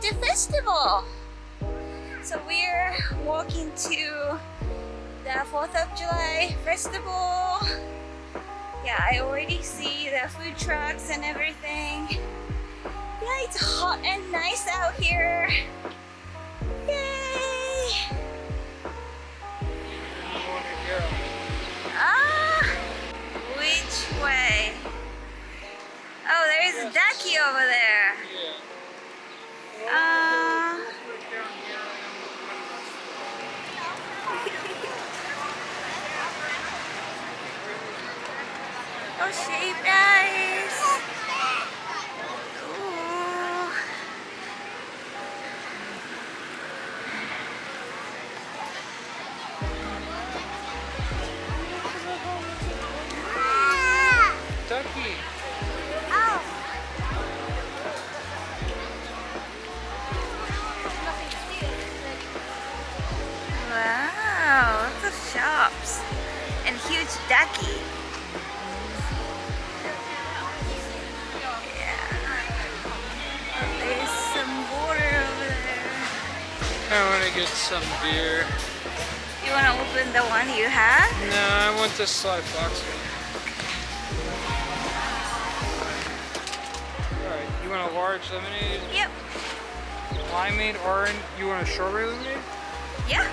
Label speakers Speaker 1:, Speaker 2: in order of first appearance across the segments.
Speaker 1: going to festival. So we're walking to the 4th of July festival. Yeah, I already see the food trucks and everything. Yeah, it's hot and nice out here. Yay! Ah, which way? Oh, there's a ducky over there. Oh, shaved ice. Ooh.
Speaker 2: Ducky.
Speaker 1: Wow, lots of shops and huge ducky. There's some water over there.
Speaker 2: I want to get some beer.
Speaker 1: You want to open the one you have?
Speaker 2: No, I want this Sly Fox one. Alright, you want a large lemonade?
Speaker 1: Yep.
Speaker 2: Limeade, orange. You want a strawberry lemonade?
Speaker 1: Yeah.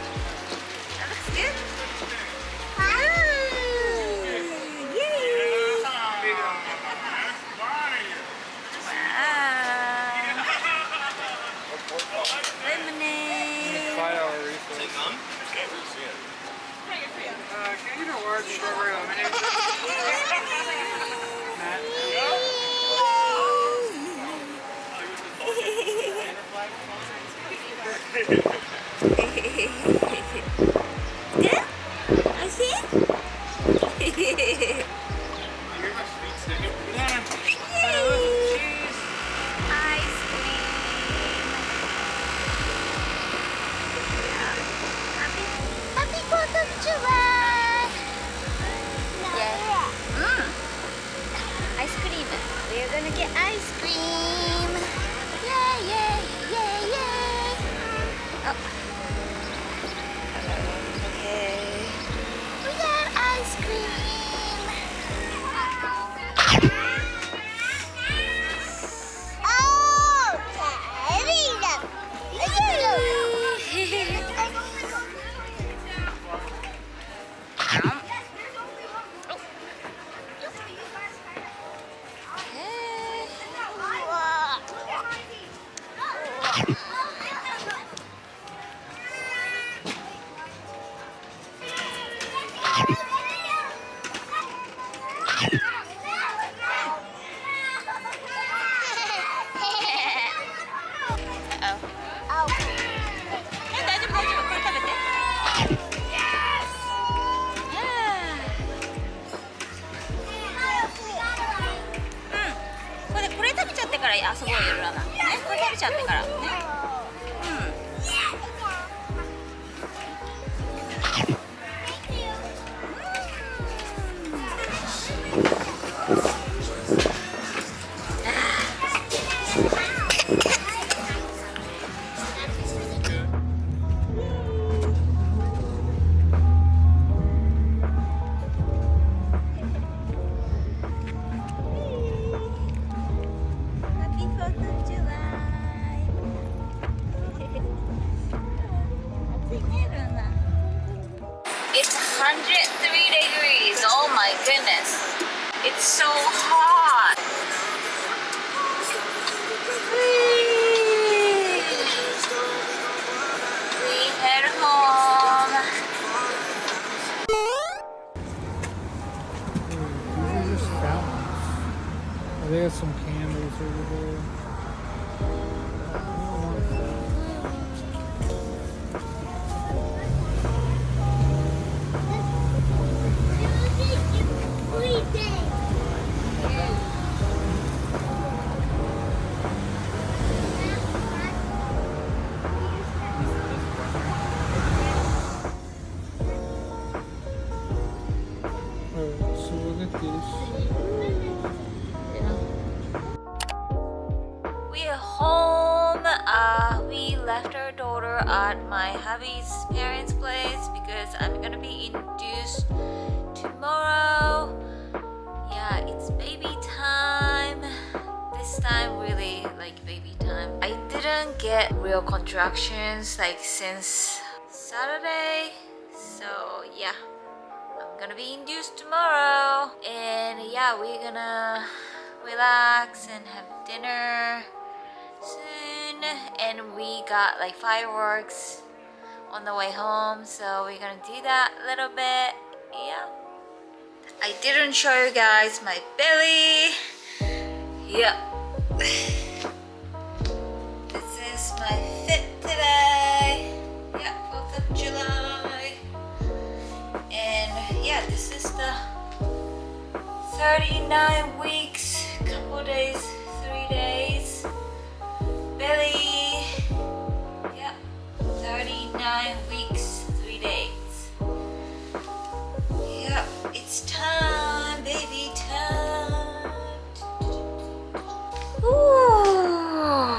Speaker 1: That looks good. Ooh, yay. Wow. Lemonade.
Speaker 2: $5 refill. Can I get a large strawberry lemonade? Matt?
Speaker 1: Good? I see? Ice cream. Happy 4th of July. Yeah. Ice cream. We're gonna get ice cream. Yay, yay, yay, yay. Oh. Okay. We got ice cream.これ食べちゃってから遊ぼうよ、ルラナ。ね、これ食べちゃってからね。It's 103 degrees. Oh my goodness. It's so hot. We head home.
Speaker 2: These are just fountains. Oh, they got some candles over there. So look at this.
Speaker 1: We're home. photo at my hubby's parents' place because I'm gonna be induced tomorrow. Yeah, it's baby time. This time really like baby time. I didn't get real contractions like since Saturday. So yeah, I'm gonna be induced tomorrow. And yeah, we're gonna relax and have dinner soon. And we got like fireworks on the way home. So we're gonna do that a little bit. Yeah. I didn't show you guys my belly. Yeah. This is my fit today. Yeah, 4th of July. And yeah, this is the 39 weeks, couple days, 3 days. Belly. Yeah, 39 weeks, 3 days. Yeah, it's time, baby time. Ooh.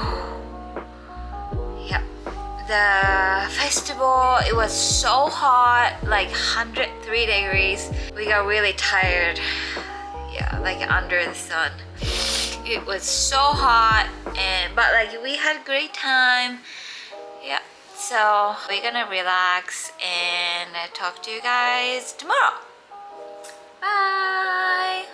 Speaker 1: Yeah, the festival, it was so hot, like 103 degrees. We got really tired. Yeah, like under the sun. It was so hot, but like we had great time. Yeah, so we're gonna relax and talk to you guys tomorrow. Bye.